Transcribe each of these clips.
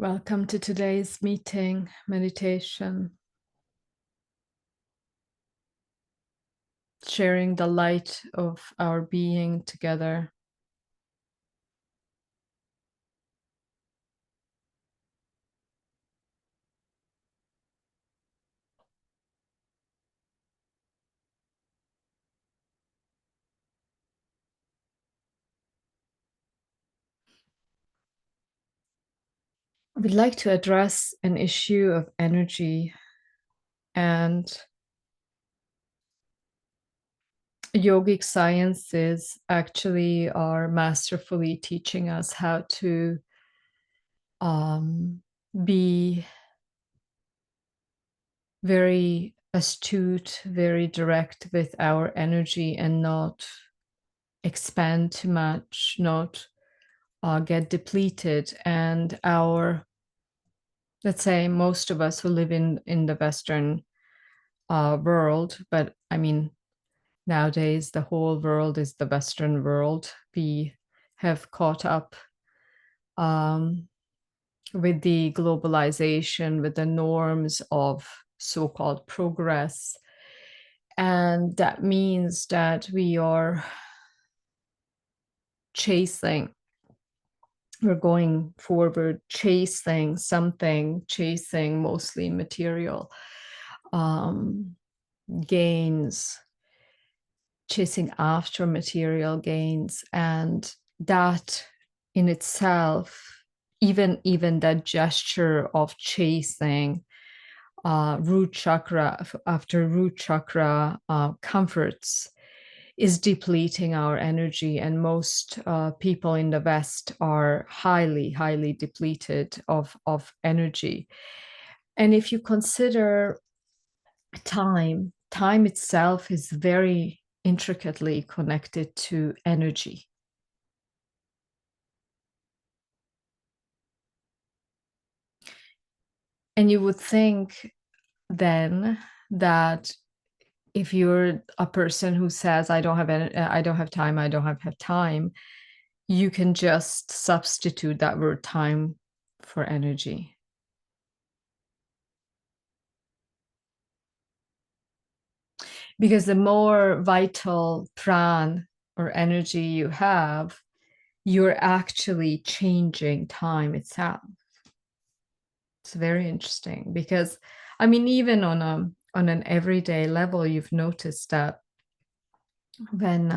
Welcome to today's meeting, meditation, sharing the light of our being together. We'd like to address an issue of energy, and yogic sciences actually are masterfully teaching us how to be very astute, very direct with our energy and not expand too much, not get depleted. And let's say most of us who live in the Western world, but I mean, nowadays the whole world is the Western world. We have caught up um, with the globalization, with the norms of so-called progress. And that means that we are chasing, we're going forward, chasing something, chasing mostly material um, gains, chasing after material gains. And that in itself, even that gesture of chasing root chakra after root chakra comforts is depleting our energy. And most people in the West are highly depleted of energy. And if you consider time itself is very intricately connected to energy. And you would think then that if you're a person who says, I don't have time, I don't have time, you can just substitute that word time for energy. Because the more vital pran or energy you have, you're actually changing time itself. It's very interesting because, I mean, even on an everyday level, you've noticed that when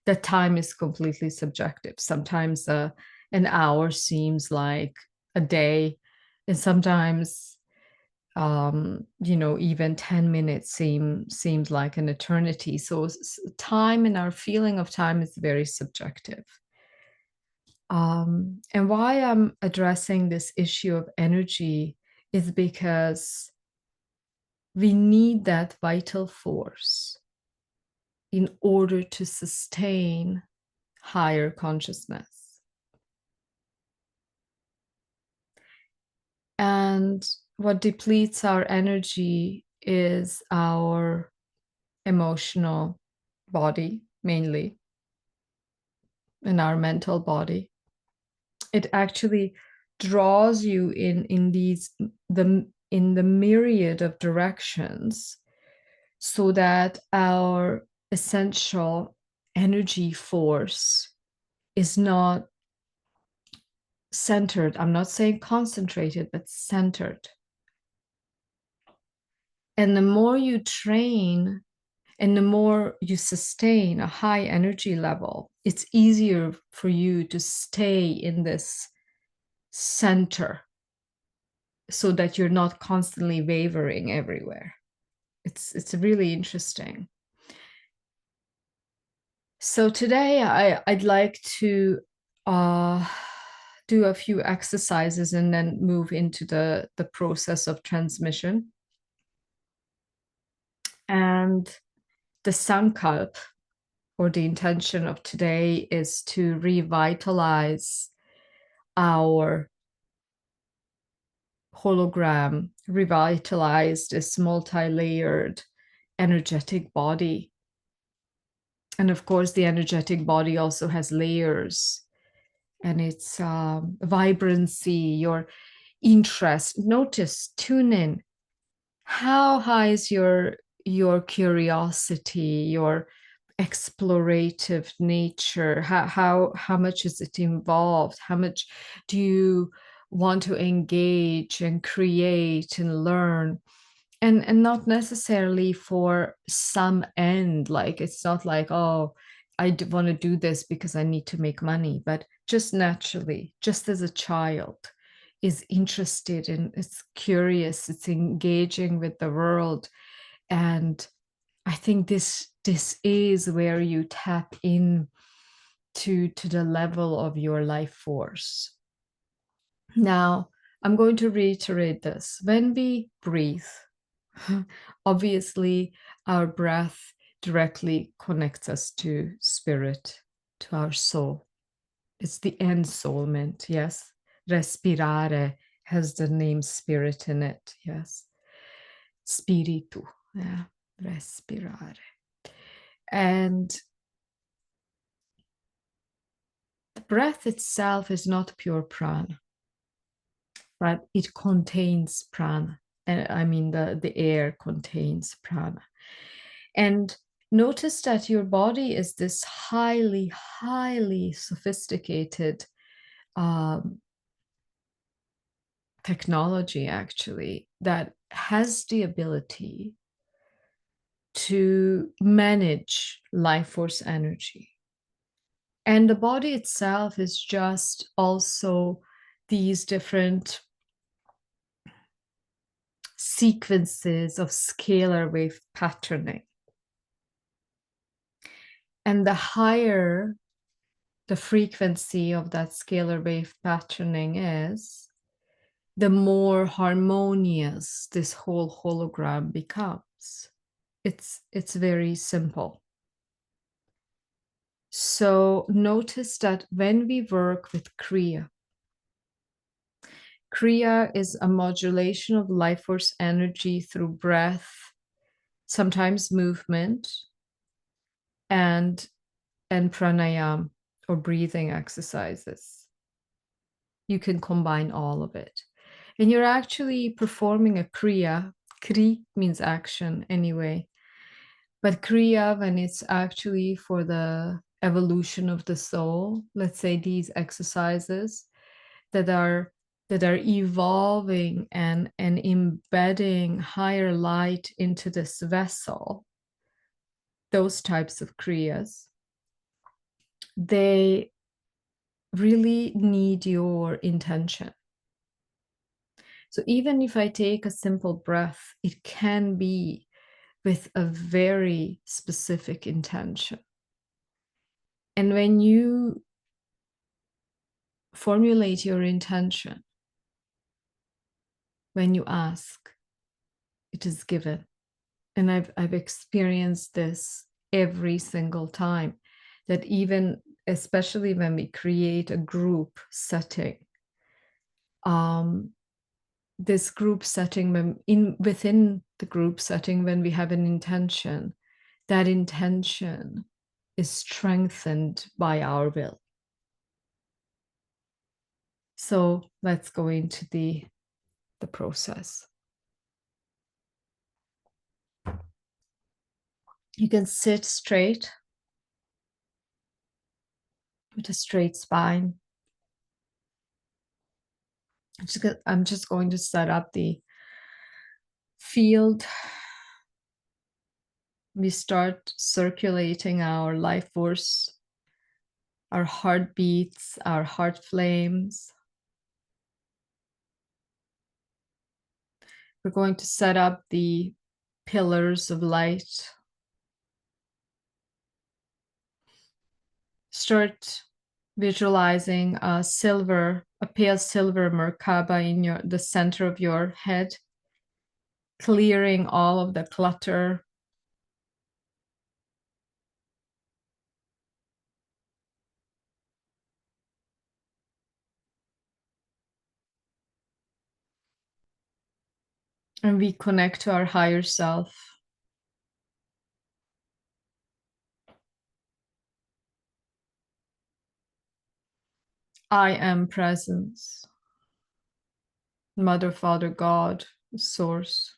the time is completely subjective. Sometimes an hour seems like a day, and sometimes even 10 minutes seems like an eternity. So time and our feeling of time is very subjective. And why I'm addressing this issue of energy is because we need that vital force in order to sustain higher consciousness. And what depletes our energy is our emotional body, mainly, and our mental body. It actually draws you in the myriad of directions so that our essential energy force is not centered. I'm not saying concentrated, but centered. And the more you train and the more you sustain a high energy level, it's easier for you to stay in this center so that you're not constantly wavering everywhere. It's really interesting. So today I'd like to do a few exercises and then move into the process of transmission. And the sankalp, or the intention of today, is to revitalize our hologram, revitalize this multi-layered energetic body. And of course, the energetic body also has layers. and its vibrancy, your interest. Notice, tune in. How high is your curiosity, your explorative nature? How much is it involved? How much do you want to engage and create and learn? And not necessarily for some end. Like, it's not like, oh, I want to do this because I need to make money, but just naturally, just as a child is interested and it's curious, it's engaging with the world. And I think this is where you tap in to the level of your life force. Now, I'm going to reiterate this. When we breathe, obviously, our breath directly connects us to spirit, to our soul. It's the end soulment, yes. Respirare has the name spirit in it, yes. Spiritu, yeah. Respirare. And the breath itself is not pure prana, right? It contains prana. And I mean, the air contains prana. And notice that your body is this highly, highly sophisticated technology, actually, that has the ability to manage life force energy. And the body itself is just also these different sequences of scalar wave patterning. And the higher the frequency of that scalar wave patterning is, the more harmonious this whole hologram becomes. It's very simple. So notice that when we work with Kriya, Kriya is a modulation of life force energy through breath, sometimes movement, and pranayam or breathing exercises. You can combine all of it. And you're actually performing a kriya. Kri means action anyway. But kriya, when it's actually for the evolution of the soul, let's say these exercises that are evolving and embedding higher light into this vessel, those types of kriyas, they really need your intention. So even if I take a simple breath, it can be with a very specific intention. And when you formulate your intention, when you ask, it is given. And I've experienced this every single time, that even, especially when we create a group setting, this group setting, within the group setting, when we have an intention, that intention is strengthened by our will. So let's go into the process. You can sit straight with a straight spine. I'm just going to set up the field. We start circulating our life force, our heartbeats, our heart flames. We're going to set up the pillars of light. Start visualizing a pale silver Merkaba in the center of your head, clearing all of the clutter. And we connect to our higher self. I am presence. Mother, Father, God, Source.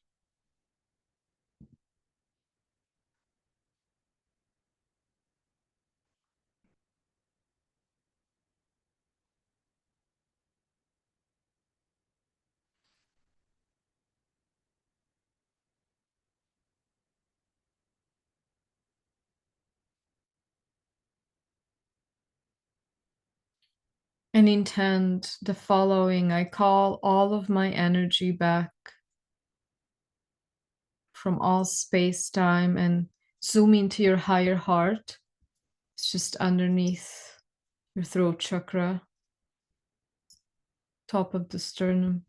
And intend the following. I call all of my energy back from all space time and zoom into your higher heart. It's just underneath your throat chakra, top of the sternum.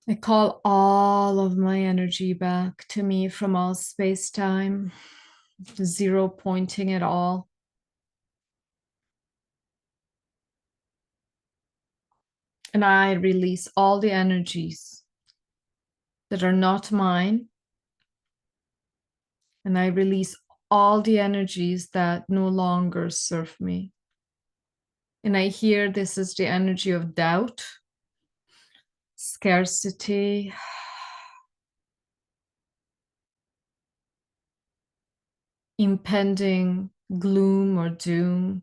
I call all of my energy back to me from all space time, zero pointing it all. And I release all the energies that are not mine. And I release all the energies that no longer serve me. And I hear this is the energy of doubt, scarcity, impending gloom or doom.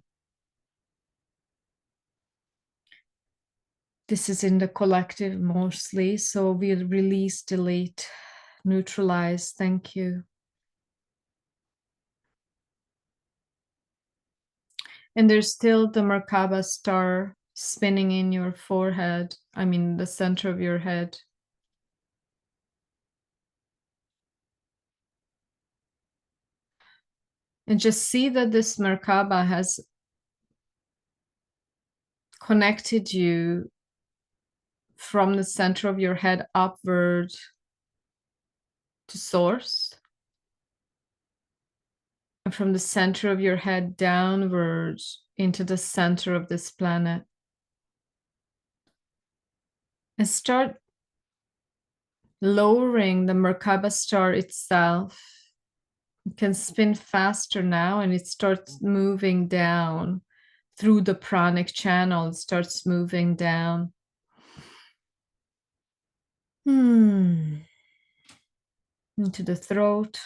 This is in the collective mostly, so we'll release, delete, neutralize. Thank you. And there's still the Merkaba star spinning in your forehead, the center of your head. And just see that this Merkaba has connected you from the center of your head upward to source, and from the center of your head downward into the center of this planet. And start lowering the Merkaba star itself. It can spin faster now, and it starts moving down through the pranic channel. It starts moving down. Into the throat,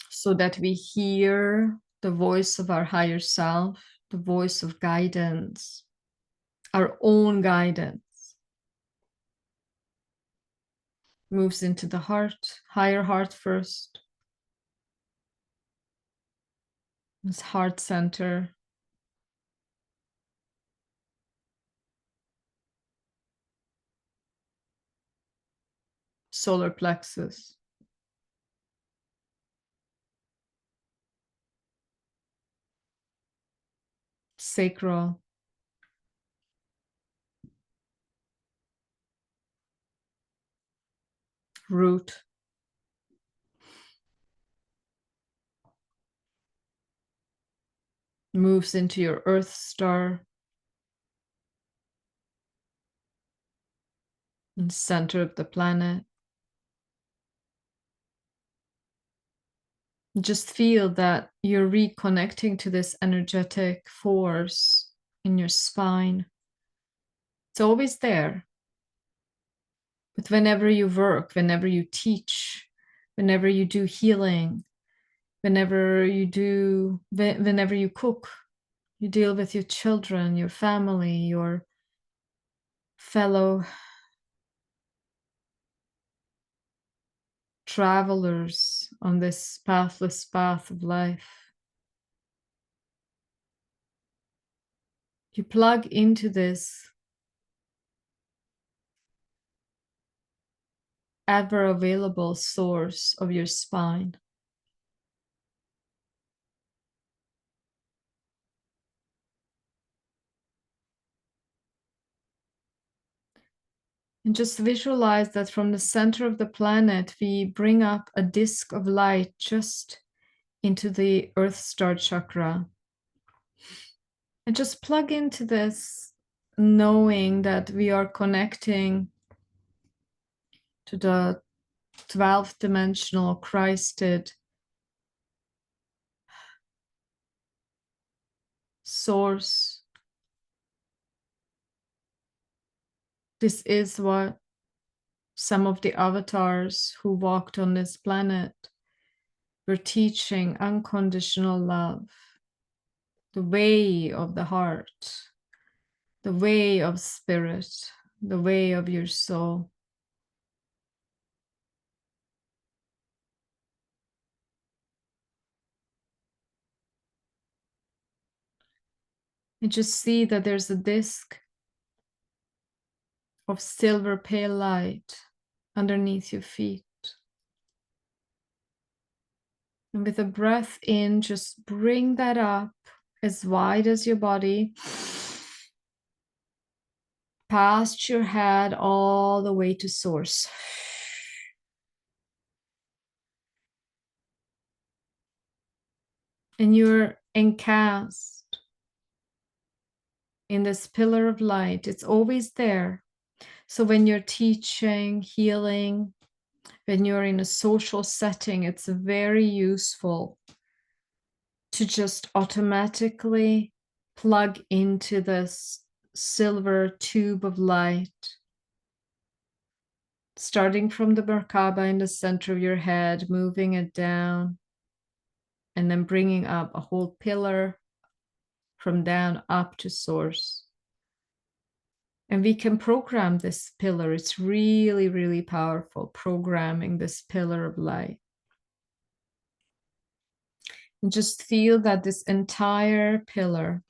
so that we hear the voice of our higher self, the voice of guidance, our own guidance. Moves into the heart, higher heart first. This heart center. Solar plexus. Sacral. Root. Moves into your earth star. In the center of the planet. Just feel that you're reconnecting to this energetic force in your spine. It's always there. But whenever you work, whenever you teach, whenever you do healing, whenever you cook, you deal with your children, your family, your fellow travelers on this pathless path of life. You plug into this ever available source of your spine. And just visualize that from the center of the planet, we bring up a disk of light just into the Earth Star chakra. And just plug into this, knowing that we are connecting to the 12th dimensional Christed source. This is what some of the avatars who walked on this planet were teaching: unconditional love, the way of the heart, the way of spirit, the way of your soul. And just see that there's a disc of silver pale light underneath your feet. And with a breath in, just bring that up as wide as your body, past your head, all the way to source. And you're encased in this pillar of light. It's always there. So when you're teaching, healing, when you're in a social setting, it's very useful to just automatically plug into this silver tube of light, starting from the Merkaba in the center of your head, moving it down, and then bringing up a whole pillar from down up to source. And we can program this pillar. It's really, really powerful, programming this pillar of light. And just feel that this entire pillar,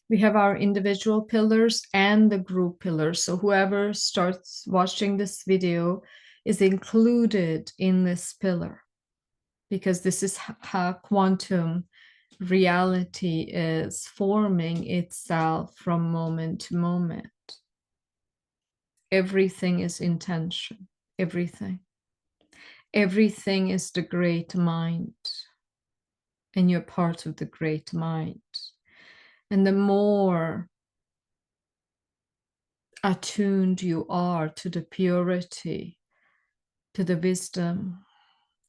we have our individual pillars and the group pillars. So whoever starts watching this video is included in this pillar, because this is how quantum reality is forming itself from moment to moment. Everything is intention, everything. Everything is the great mind, and you're part of the great mind. And the more attuned you are to the purity, to the wisdom,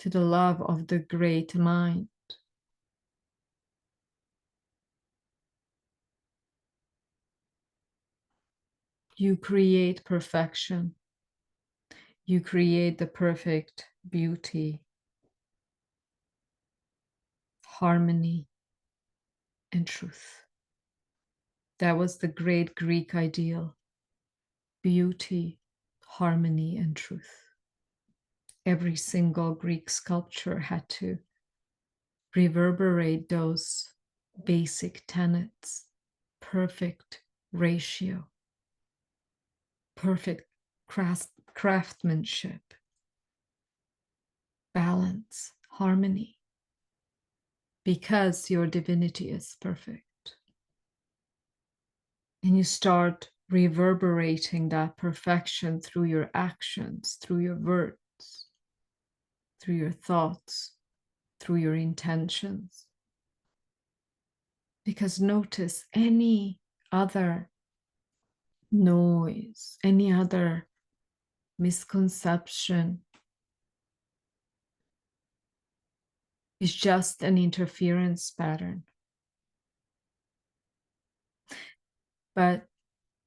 to the love of the great mind, you create perfection. You create the perfect beauty, harmony, and truth. That was the great Greek ideal: beauty, harmony, and truth. Every single Greek sculpture had to reverberate those basic tenets: perfect ratio, perfect craftsmanship, balance, harmony, because your divinity is perfect. And you start reverberating that perfection through your actions, through your words, through your thoughts, through your intentions. Because notice any other noise, any other misconception is just an interference pattern. But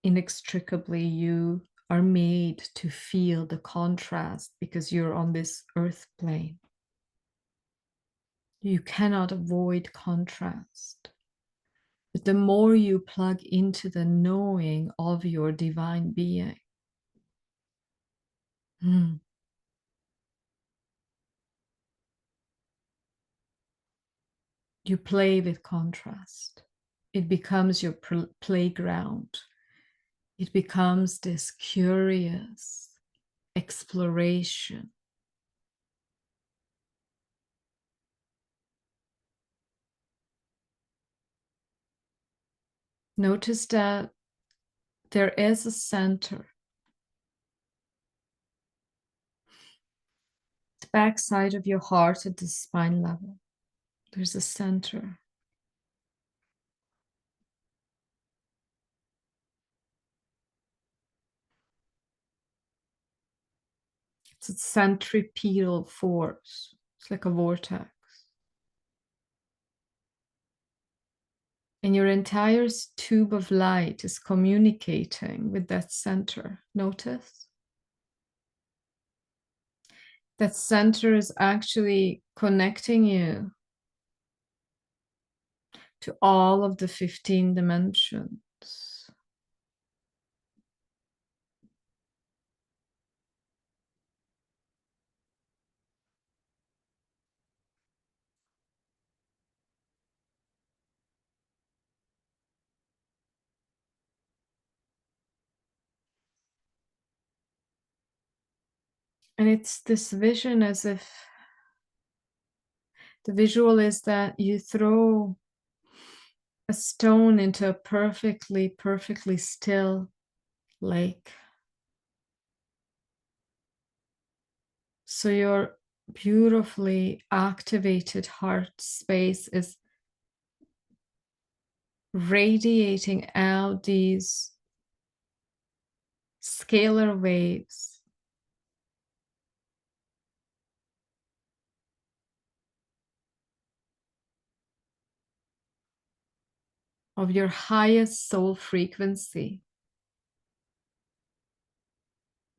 inextricably, you are made to feel the contrast because you're on this earth plane. You cannot avoid contrast. But the more you plug into the knowing of your divine being, you play with contrast. It becomes your playground. It becomes this curious exploration. Notice that there is a center. The backside of your heart at the spine level. There's a center. It's a centripetal force. It's like a vortex. And your entire tube of light is communicating with that center. Notice that center is actually connecting you to all of the 15 dimensions. And it's this vision as if the visual is that you throw a stone into a perfectly still lake. So your beautifully activated heart space is radiating out these scalar waves of your highest soul frequency,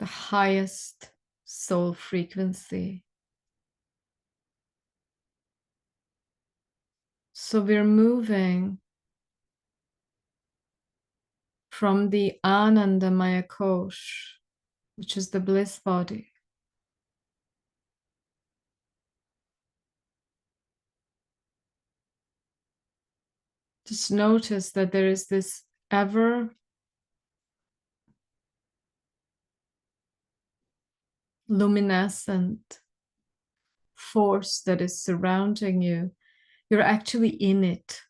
the highest soul frequency. So we're moving from the Anandamaya Kosh, which is the bliss body, just notice that there is this ever luminescent force that is surrounding you. You're actually in it.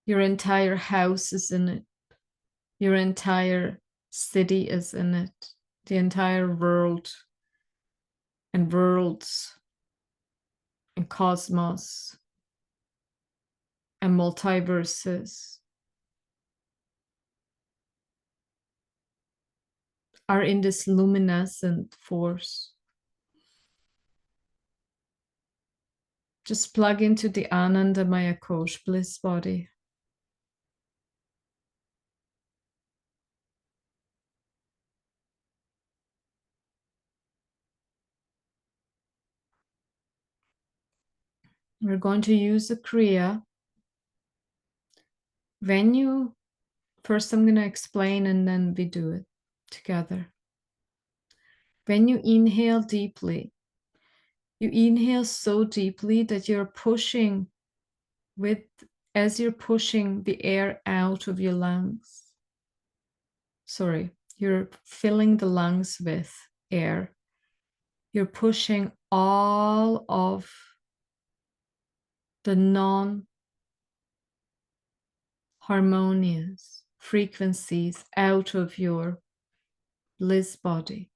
Your entire house is in it. Your entire city is in it. The entire world and worlds and cosmos and multiverses are in this luminescent force. Just plug into the Anandamaya Kosh bliss body. We're going to use the Kriya. When you, first I'm going to explain and then we do it together. When you inhale deeply, you inhale so deeply that you're pushing with, as you're pushing the air out of your lungs. Sorry, you're filling the lungs with air. You're pushing all of the non-harmonious frequencies out of your bliss body.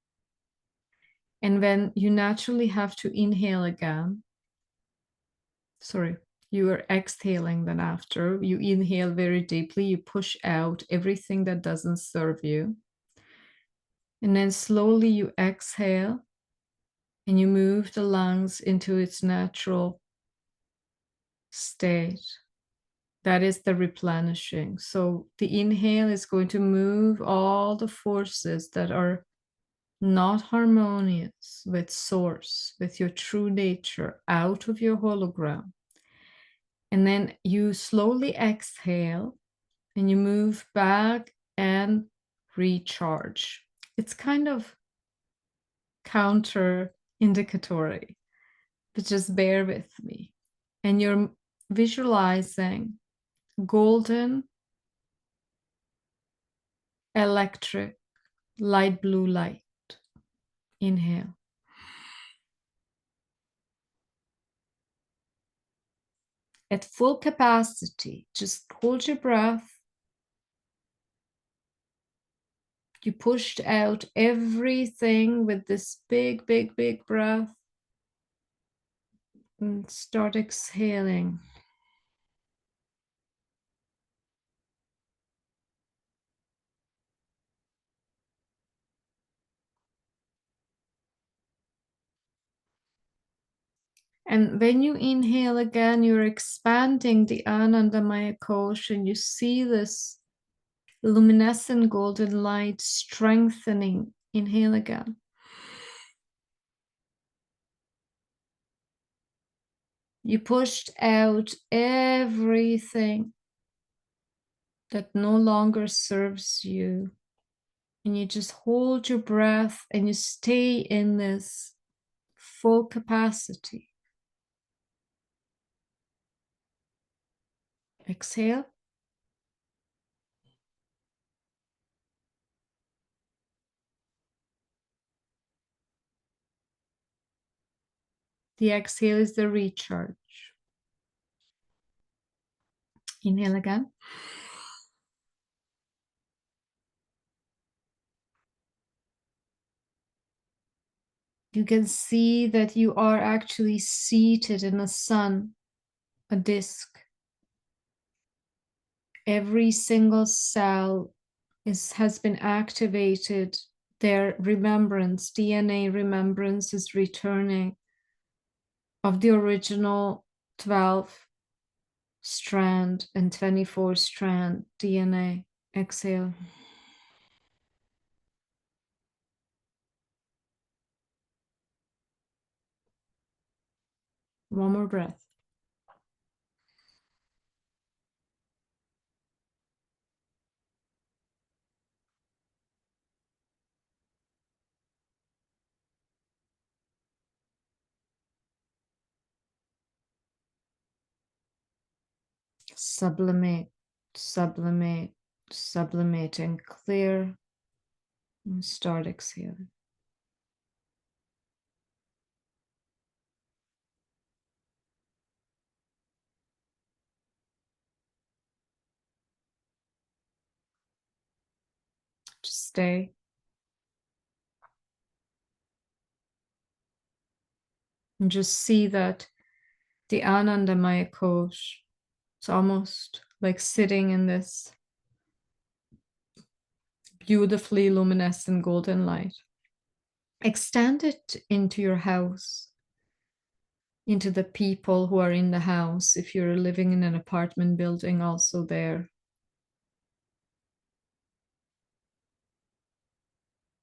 And when you naturally have to inhale again, sorry, you are exhaling then after. You inhale very deeply, you push out everything that doesn't serve you. And then slowly you exhale and you move the lungs into its natural state. That is the replenishing. So the inhale is going to move all the forces that are not harmonious with source, with your true nature, out of your hologram. And then you slowly exhale and you move back and recharge. It's kind of counter indicatory, but just bear with me. And you're visualizing golden, electric, light blue light. Inhale. At full capacity, just hold your breath. You pushed out everything with this big, big, big breath. And start exhaling. And when you inhale again, you're expanding the Anandamaya Kosha, and you see this luminescent golden light strengthening. Inhale again. You pushed out everything that no longer serves you. And you just hold your breath and you stay in this full capacity. Exhale. The exhale is the recharge. Inhale again. You can see that you are actually seated in a sun, a disk. Every single cell has been activated. Their remembrance, DNA remembrance, is returning of the original 12 strand and 24 strand DNA. Exhale. One more breath. Sublimate, sublimate, sublimate, and clear. And start exhaling. Just stay. And just see that the Anandamaya Kosh is almost like sitting in this beautifully luminescent golden light. Extend it into your house, into the people who are in the house. If you're living in an apartment building, also there.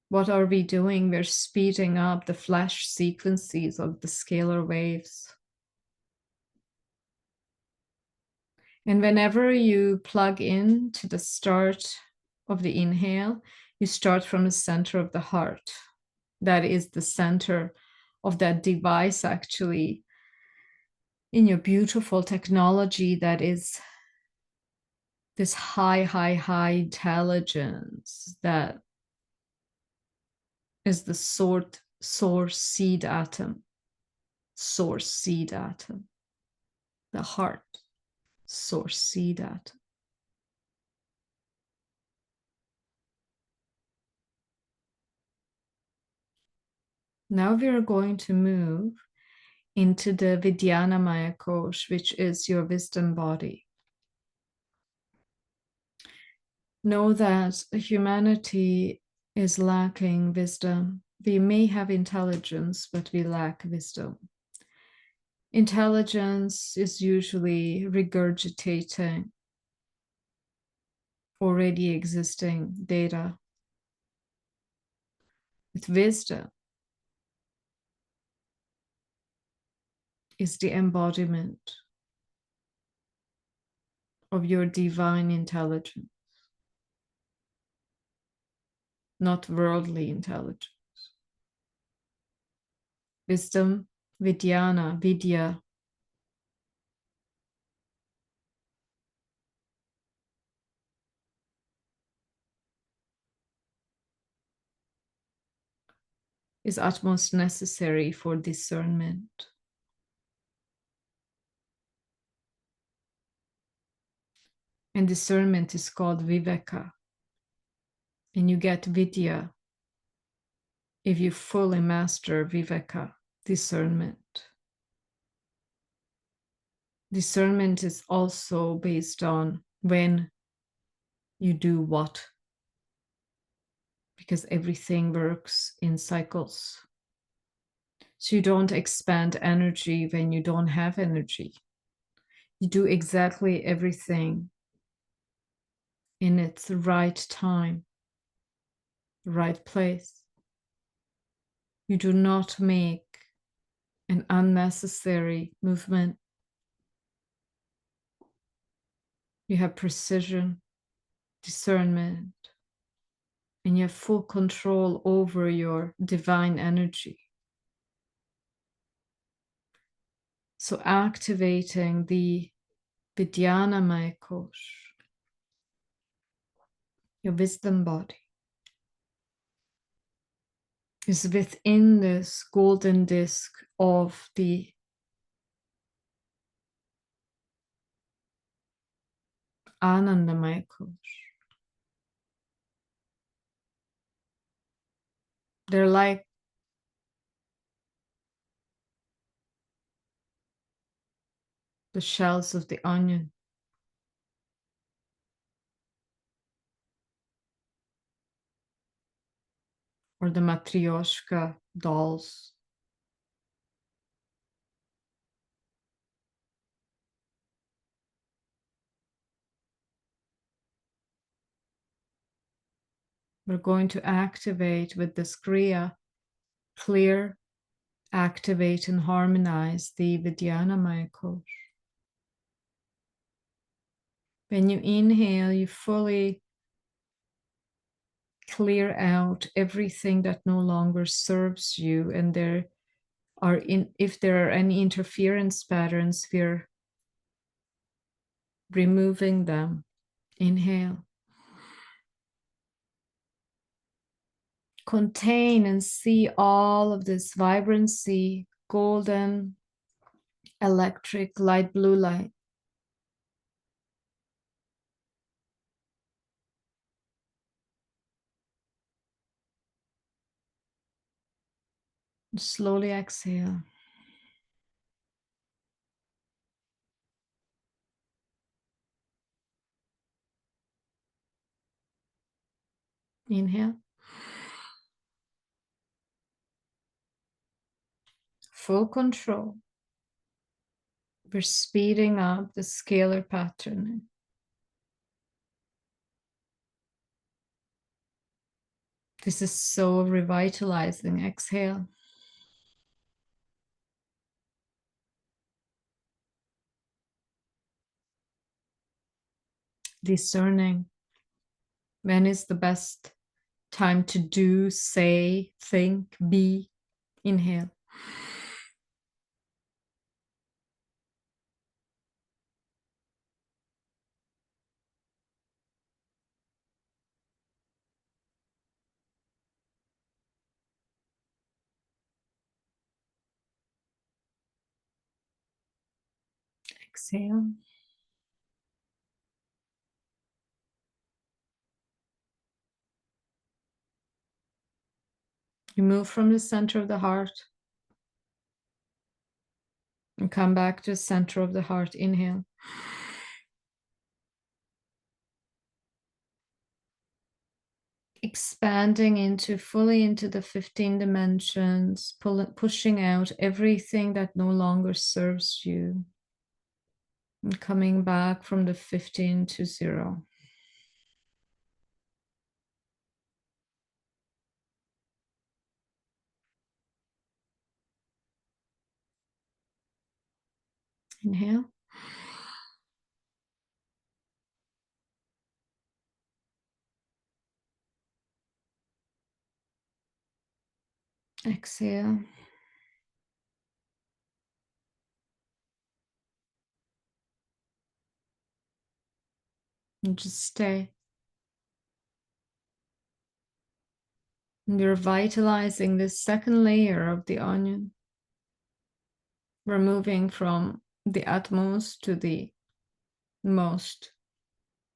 What are we doing? We're speeding up the flash sequences of the scalar waves. And whenever you plug in to the start of the inhale, you start from the center of the heart. That is the center of that device, actually, in your beautiful technology that is this high, high, high intelligence that is the source seed atom, the heart, source seed atom. Now we are going to move into the Vidyanamaya Kosh, which is your wisdom body. Know that humanity is lacking wisdom. We may have intelligence, but we lack wisdom. Intelligence is usually regurgitating already existing data. With wisdom is the embodiment of your divine intelligence, not worldly intelligence. Wisdom, vidya, is utmost necessary for discernment. And discernment is called viveka. And you get vidya if you fully master viveka, discernment. Discernment is also based on when you do what, because everything works in cycles. So you don't expand energy when you don't have energy. You do exactly everything in its right time, right place. You do not make an unnecessary movement. You have precision, discernment, and you have full control over your divine energy. So activating the Vidyanamaya Kosh, your wisdom body, is within this golden disk of the Anandamaya Kosh. They're like the shells of the onion. Or the Matryoshka dolls. We're going to activate with this Kriya, clear, activate, and harmonize the Vidyanamaya Kosh. When you inhale, you fully clear out everything that no longer serves you, and if there are any interference patterns, we're removing them. Inhale. Contain and see all of this vibrancy, golden, electric, light blue light. Slowly exhale. Inhale. Full control. We're speeding up the scalar patterning. This is so revitalizing. Exhale. Discerning. When is the best time to do, say, think, be? Inhale. Exhale. You move from the center of the heart and come back to the center of the heart. Inhale. Expanding fully into the 15 dimensions, pushing out everything that no longer serves you, and coming back from the 15 to 0. Inhale. Exhale. And just stay. And you're vitalizing this second layer of the onion. We're moving from the utmost to the most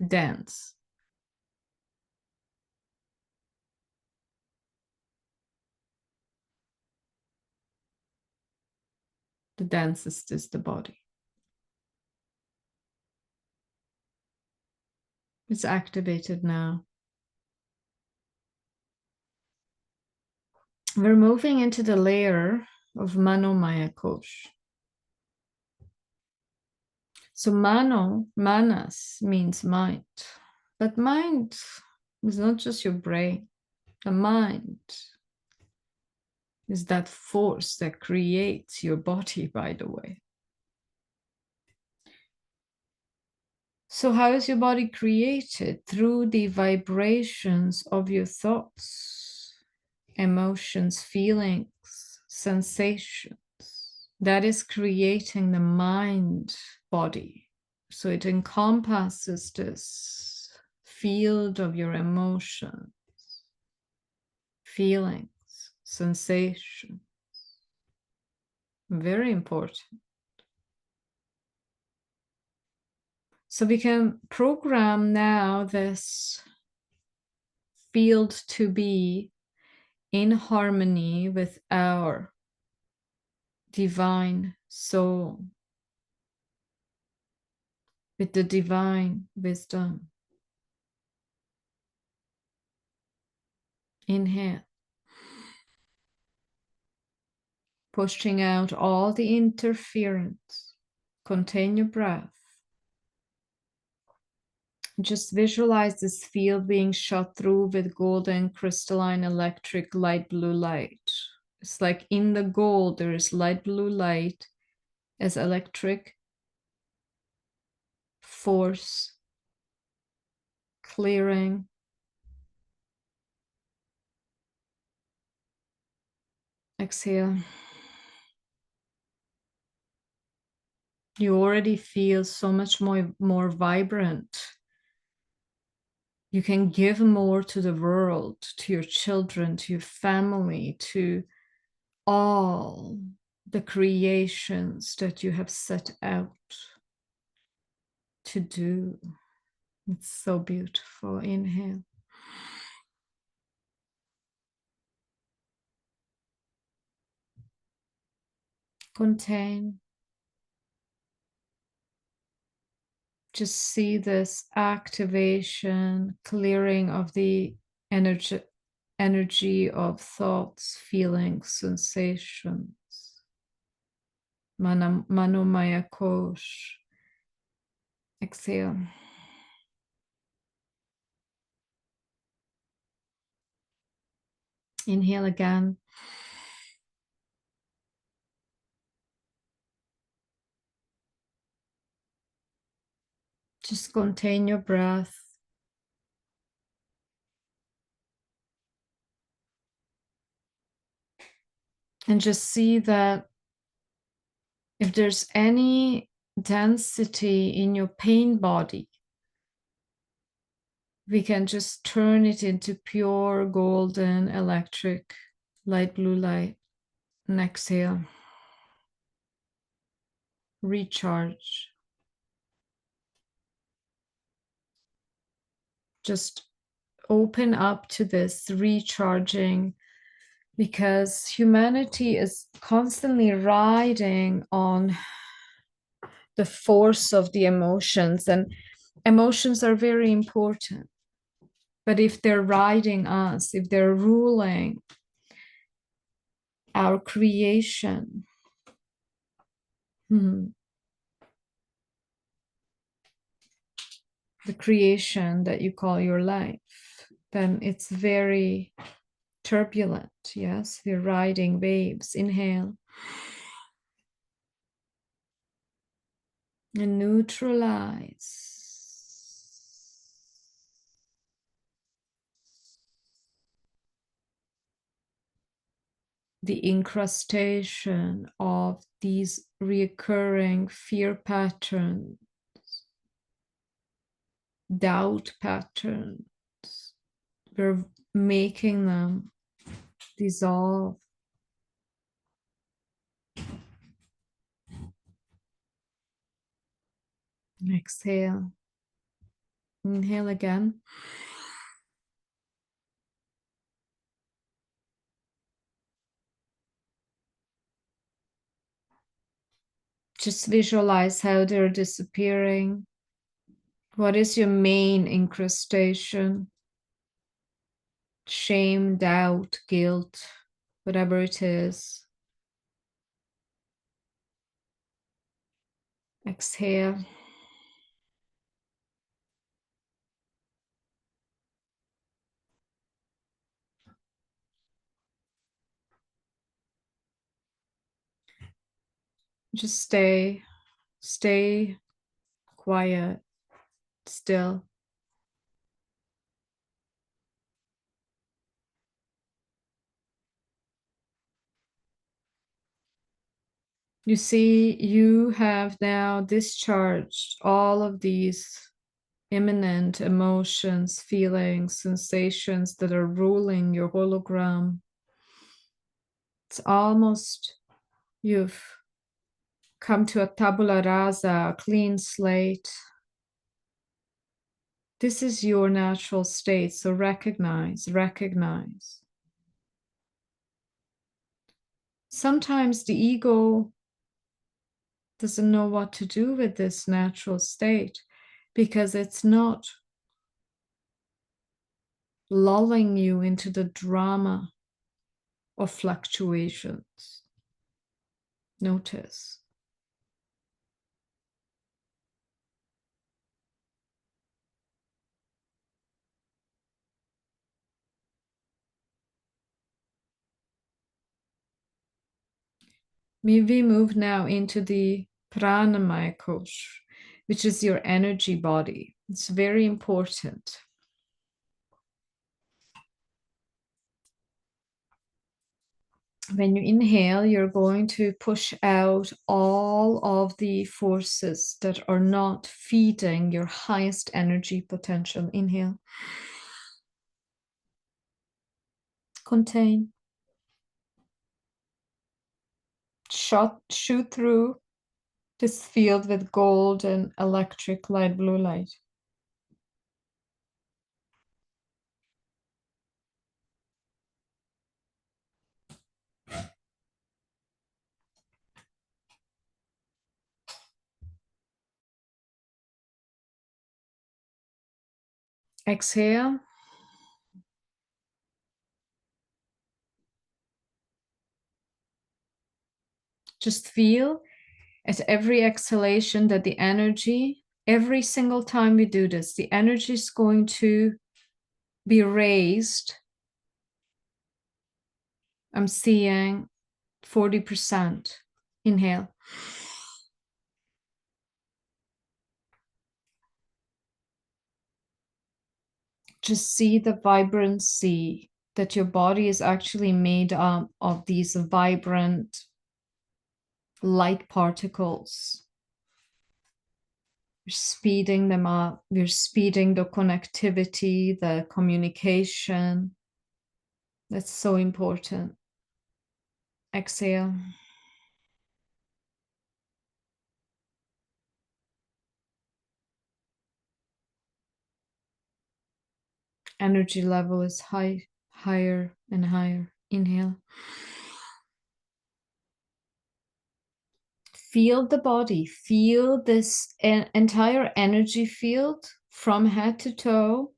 dense. The densest is the body. It's activated now. We're moving into the layer of Manomaya Kosh. So manas means mind. But mind is not just your brain. The mind is that force that creates your body, by the way. So, how is your body created? Through the vibrations of your thoughts, emotions, feelings, sensations. That is creating the mind body. So, it encompasses this field of your emotions, feelings, sensation. Very important. So we can program now this field to be in harmony with our divine soul, with the divine wisdom. Inhale, pushing out all the interference. Contain your breath. Just visualize this field being shot through with golden crystalline electric light blue light. It's like in the gold, there is light blue light as electric force clearing. Exhale. You already feel so much more vibrant. You can give more to the world, to your children, to your family, to all the creations that you have set out to do. It's so beautiful. Inhale. Contain. Just see this activation, clearing of the energy of thoughts, feelings, sensations. Manomaya Kosh. Exhale. Inhale again. Just contain your breath. And just see that if there's any density in your pain body, we can just turn it into pure golden electric light blue light. And exhale. Recharge. Just open up to this recharging, because humanity is constantly riding on the force of the emotions, and emotions are very important. But if they're riding us, if they're ruling our creation, the creation that you call your life, then it's very turbulent. Yes, we're riding waves. Inhale. And neutralize the incrustation of these recurring fear patterns, doubt patterns. We're making them dissolve. Exhale. Inhale again. Just visualize how they're disappearing. What is your main incrustation? Shame, doubt, guilt, whatever it is. Exhale. Just stay quiet, still. You see, you have now discharged all of these imminent emotions, feelings, sensations that are ruling your hologram. It's almost you've come to a tabula rasa, a clean slate. This is your natural state, so recognize. Sometimes the ego doesn't know what to do with this natural state because it's not lulling you into the drama of fluctuations. Notice. We move now into the pranamaya kosh, which is your energy body. It's very important. When you inhale, you're going to push out all of the forces that are not feeding your highest energy potential. Inhale. Contain. Shoot through this field with gold and electric light blue light. Exhale. Just feel at every exhalation that the energy, every single time we do this, the energy is going to be raised. I'm seeing 40%. Inhale. Just see the vibrancy that your body is actually made up of these vibrant light particles. We're speeding them up. We're speeding the connectivity, the communication. That's so important. Exhale. Energy level is higher and higher. Inhale. Feel the body. Feel this entire energy field from head to toe,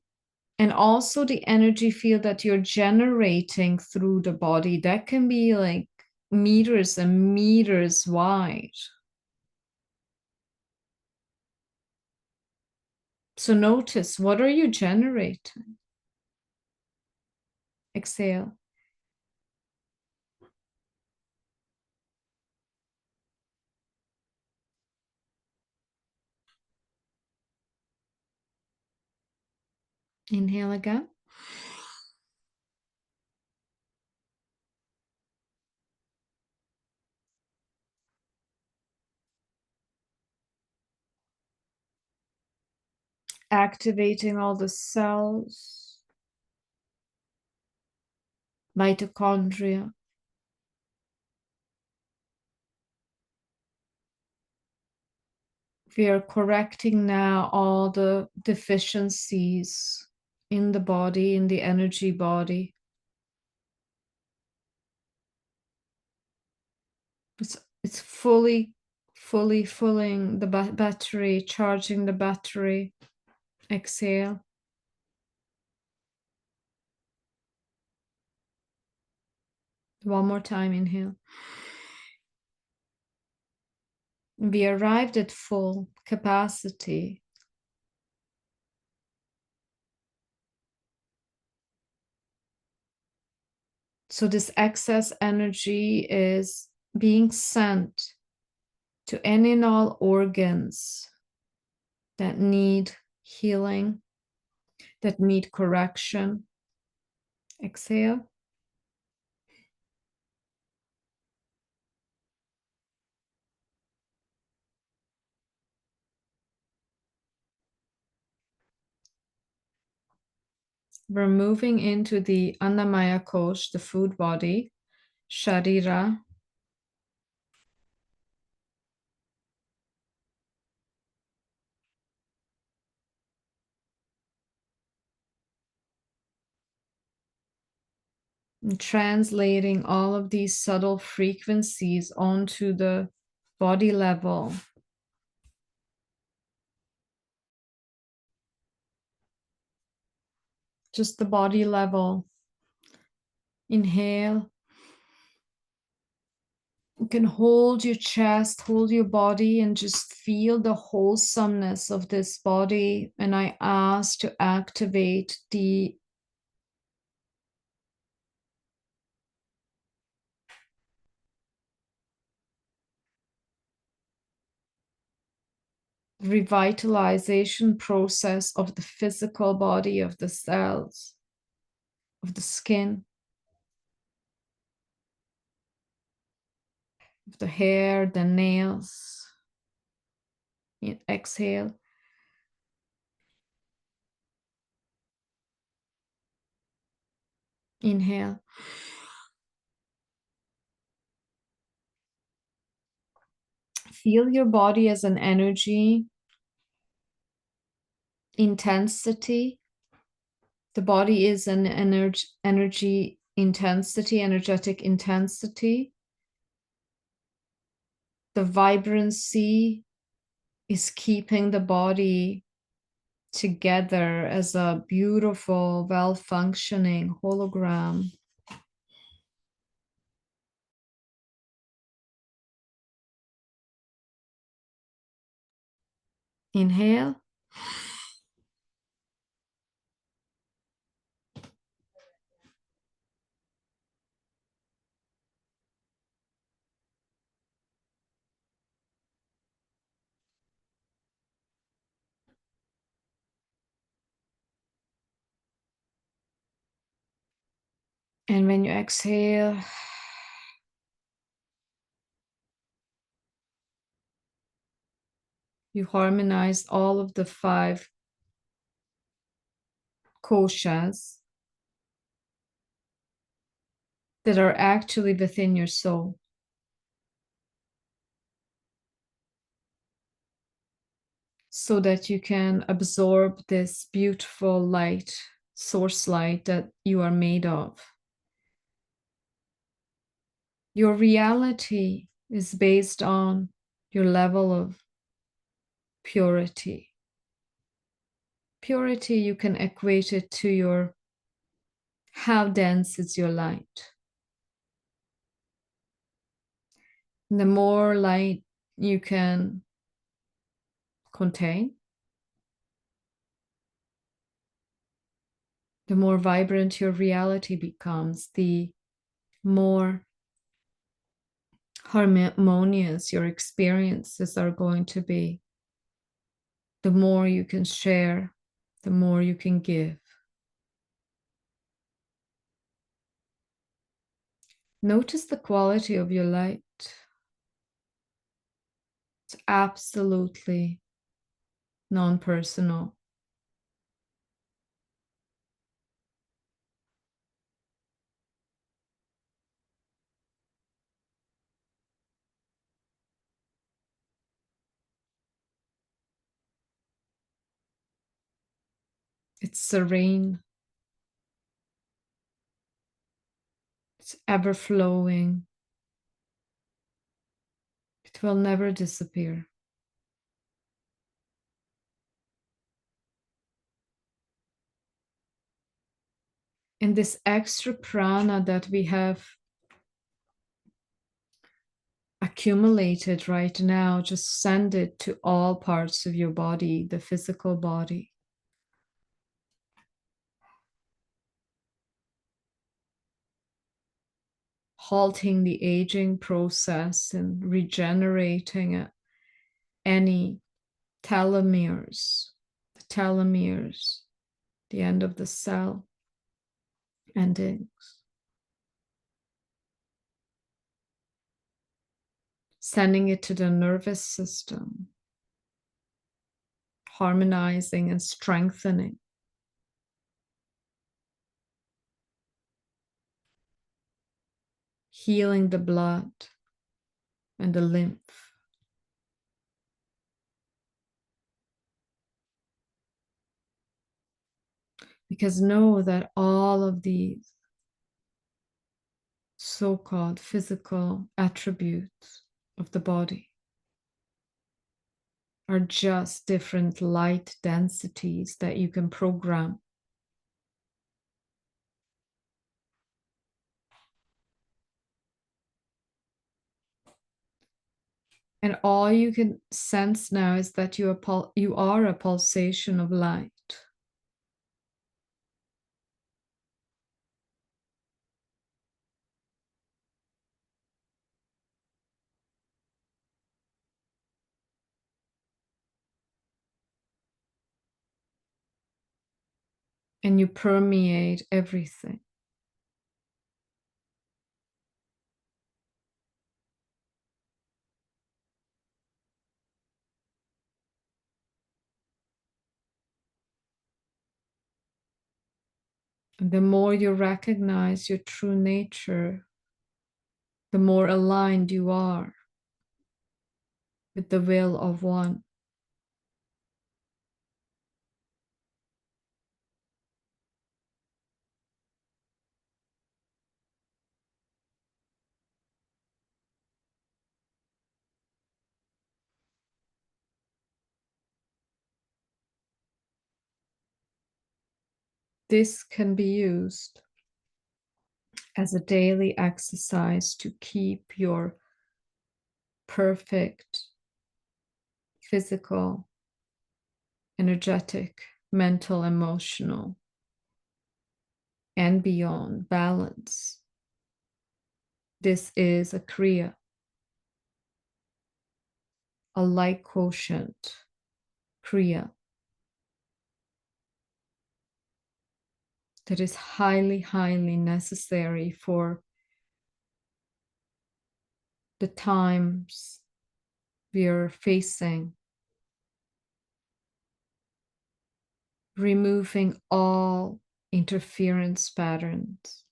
and also the energy field that you're generating through the body. That can be like meters and meters wide. So notice, what are you generating? Exhale. Inhale again. Activating all the cells, mitochondria. We are correcting now all the deficiencies in the body, in the energy body. It's fully filling the battery, charging the battery. Exhale. One more time, inhale. We arrived at full capacity. So this excess energy is being sent to any and all organs that need healing, that need correction. Exhale. We're moving into the Annamaya Kosh, the food body, Sharira. And translating all of these subtle frequencies onto the body level. Just the body level. Inhale. You can hold your chest, hold your body, and just feel the wholesomeness of this body. And I ask to activate the revitalization process of the physical body, of the cells, of the skin, of the hair, the nails. Exhale. Inhale. Feel your body as an energy, intensity. The body is an energy intensity, energetic intensity. The vibrancy is keeping the body together as a beautiful, well-functioning hologram. Inhale. And when you exhale, you harmonize all of the 5 koshas that are actually within your soul. So that you can absorb this beautiful light, source light that you are made of. Your reality is based on your level of purity. Purity, you can equate it to your how dense is your light. The more light you can contain, the more vibrant your reality becomes, the more harmonious your experiences are going to be. The more you can share, the more you can give. Notice the quality of your light. It's absolutely non-personal. It's serene. It's ever flowing. It will never disappear. And this extra prana that we have accumulated right now, just send it to all parts of your body, the physical body. Halting the aging process and regenerating any telomeres, the end of the cell endings. Sending it to the nervous system, harmonizing and strengthening. Healing the blood and the lymph. Because know that all of these so-called physical attributes of the body are just different light densities that you can program. And all you can sense now is that you are a pulsation of light. And you permeate everything. And the more you recognize your true nature, the more aligned you are with the will of one. This can be used as a daily exercise to keep your perfect physical, energetic, mental, emotional, and beyond balance. This is a Kriya, a light quotient Kriya that is highly, highly necessary for the times we are facing, removing all interference patterns,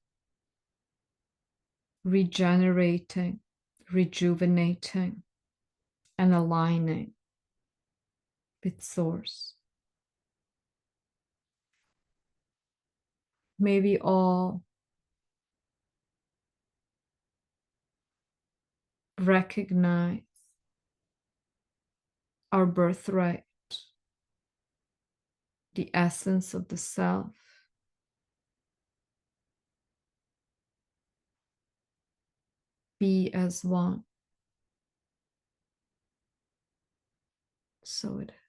regenerating, rejuvenating, and aligning with Source. May we all recognize our birthright, the essence of the self, be as one. So it is.